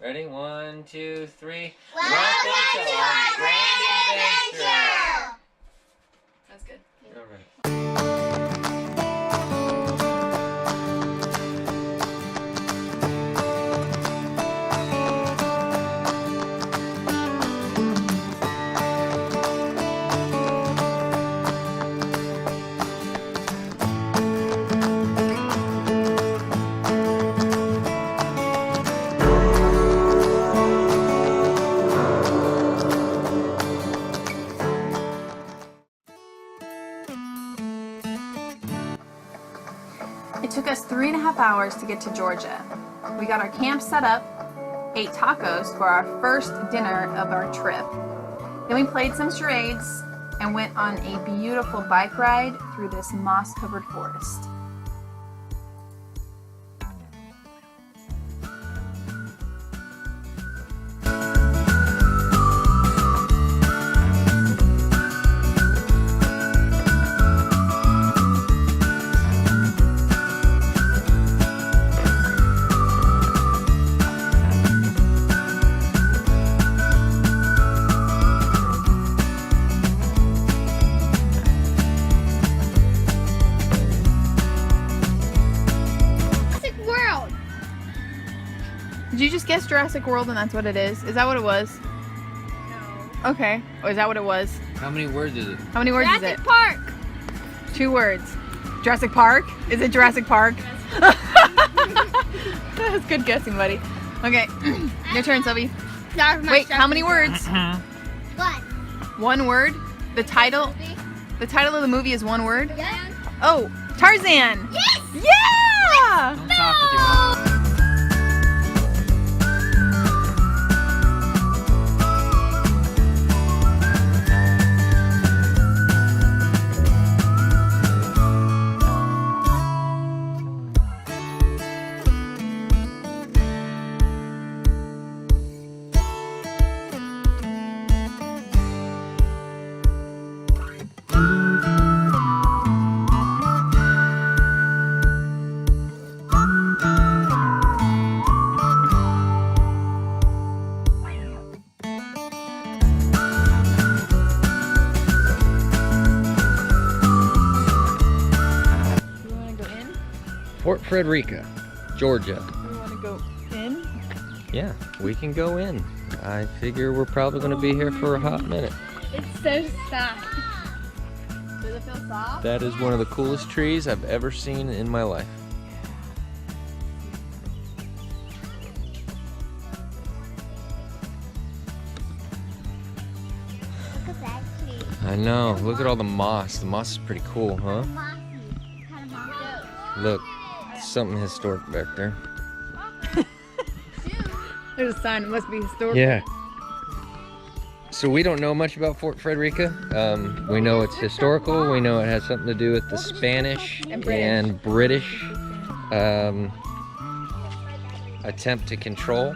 Ready? 1, 2, 3. Welcome to our grand adventure! That's good. All right. It took us 3.5 hours to get to Georgia. We got our camp set up, ate tacos for our first dinner of our trip. Then we played some charades and went on a beautiful bike ride through this moss-covered forest. Did you just guess Jurassic World and that's what it is? Is that what it was? No. Okay. Or is that what it was? How many words is it? How many words is it? Jurassic Park! 2 words. Jurassic Park? Is it Jurassic Park? That's good guessing, buddy. Okay. Your turn, Sylvie. Wait, how many words? 1. 1 word? The title of the movie is 1 word? Yeah. Oh, Tarzan! Yes! Yeah! Don't talk with your mouth. Fort Frederica, Georgia. We want to go in? Yeah, we can go in. I figure we're probably going to be here for a hot minute. It's so soft. Does it feel soft? That is one of the coolest trees I've ever seen in my life. Look at that tree. I know. Look at all the moss. The moss is pretty cool, huh? Mossy. Kind of mossy. Look, something historic back there. There's a sign. It must be historical. Yeah. So we don't know much about Fort Frederica. We know it's historical. We know it has something to do with the Spanish and British attempt to control,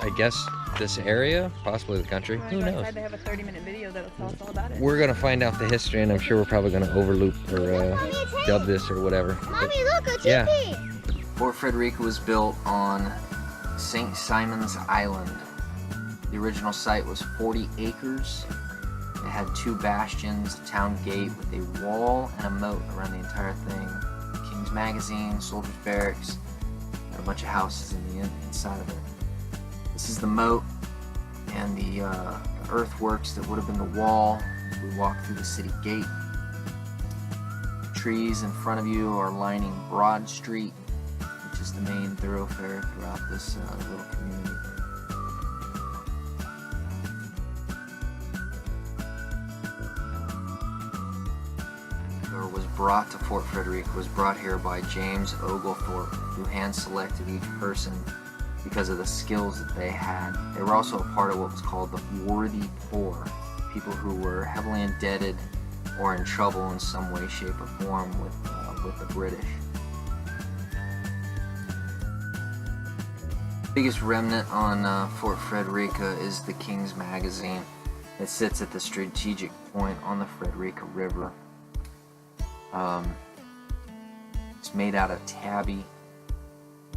I guess, this area, possibly the country. Who knows? They have a 30-minute video that'll tell us all about it. We're gonna find out the history, and I'm sure we're probably gonna overloop or dub this or whatever. Mommy, look, a Yeah. teepee. Fort Frederica was built on St. Simon's Island. The original site was 40 acres. It had 2 bastions, a town gate with a wall and a moat around the entire thing. King's Magazine, Soldiers Barracks, and a bunch of houses in the inside of it. This is the moat and the earthworks that would have been the wall as we walk through the city gate. The trees in front of you are lining Broad Street, which is the main thoroughfare throughout this little community. Was brought to Fort Frederica was brought here by James Oglethorpe, who hand-selected each person because of the skills that they had. They were also a part of what was called the worthy poor, people who were heavily indebted or in trouble in some way, shape, or form with the British. The biggest remnant on Fort Frederica is the King's Magazine. It sits at the strategic point on the Frederica River. It's made out of tabby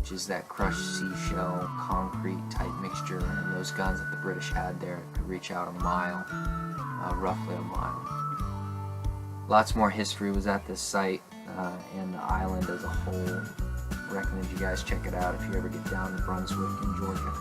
which is that crushed seashell, concrete type mixture, and those guns that the British had there could reach out a mile, roughly a mile. Lots more history was at this site and the island as a whole. I recommend you guys check it out if you ever get down to Brunswick in Georgia.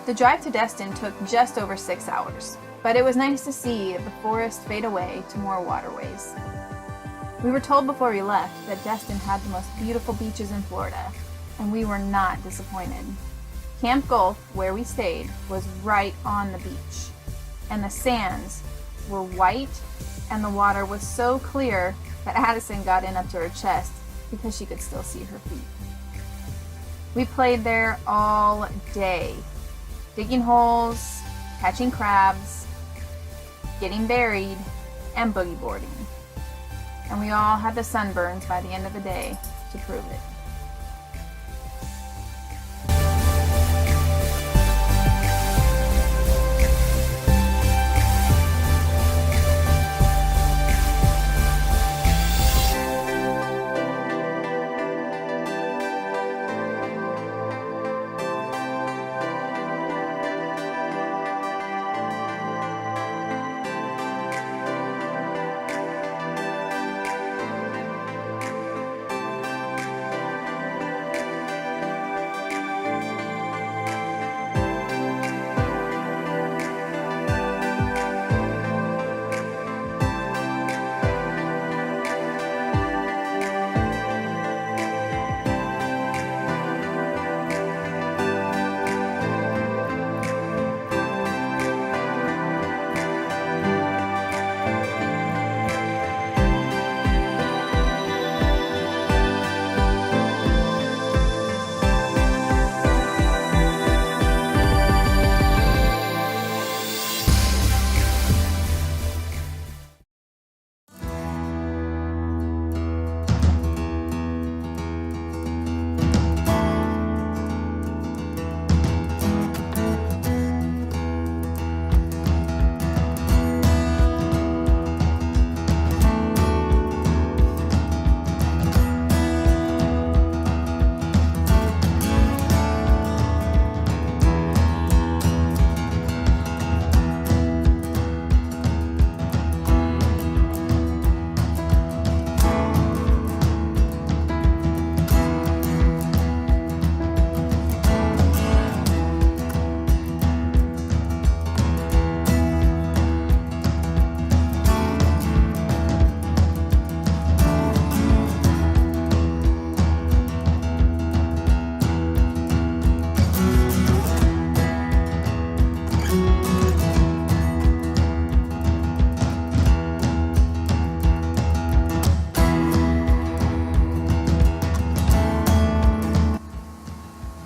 The drive to Destin took just over 6 hours, but it was nice to see the forest fade away to more waterways. We were told before we left that Destin had the most beautiful beaches in Florida, and we were not disappointed. Camp Gulf, where we stayed, was right on the beach, and the sands were white, and the water was so clear that Addison got in up to her chest because she could still see her feet. We played there all day, digging holes, catching crabs, getting buried, and boogie boarding. And we all had the sunburns by the end of the day to prove it.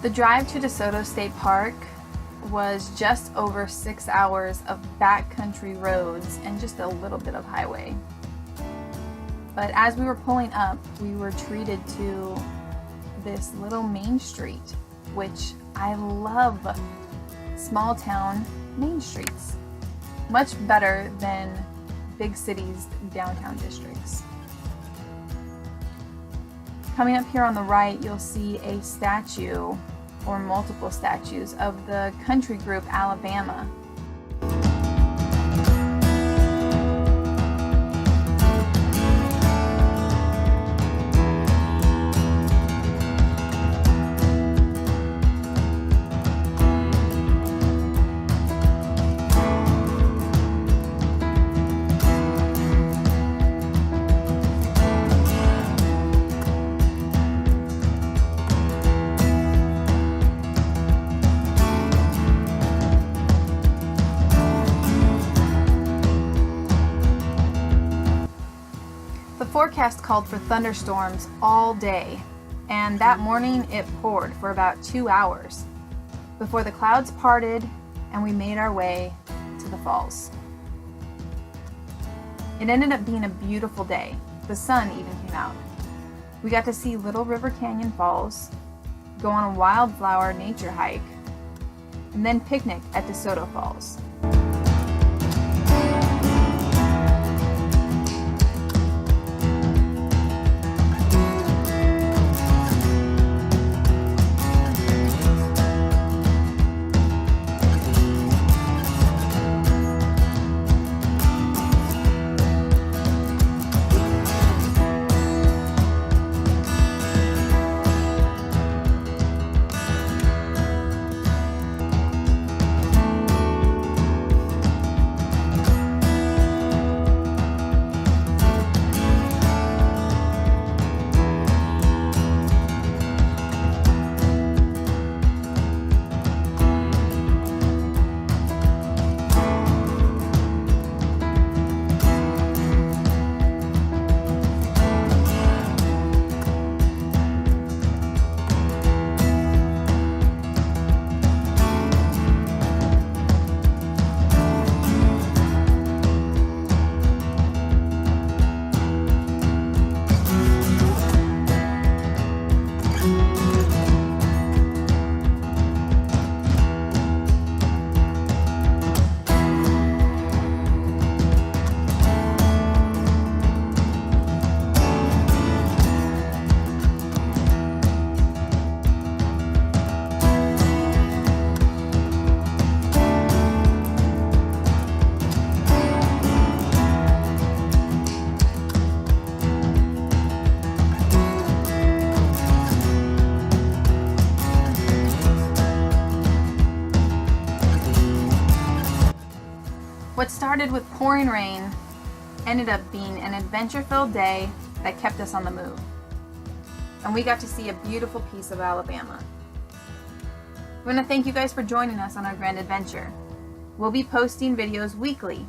The drive to Desoto State Park was just over 6 hours of backcountry roads and just a little bit of highway. But as we were pulling up, we were treated to this little main street, which I love small town main streets. Much better than big cities' downtown districts. Coming up here on the right, you'll see a statue or multiple statues of the country group Alabama. The forecast called for thunderstorms all day, and that morning it poured for about 2 hours before the clouds parted and we made our way to the falls. It ended up being a beautiful day. The sun even came out. We got to see Little River Canyon Falls, go on a wildflower nature hike, and then picnic at Desoto Falls. What started with pouring rain ended up being an adventure-filled day that kept us on the move. And we got to see a beautiful piece of Alabama. We want to thank you guys for joining us on our grand adventure. We'll be posting videos weekly,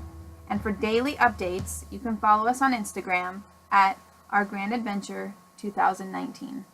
and for daily updates, you can follow us on Instagram at Our Grand Adventure 2019.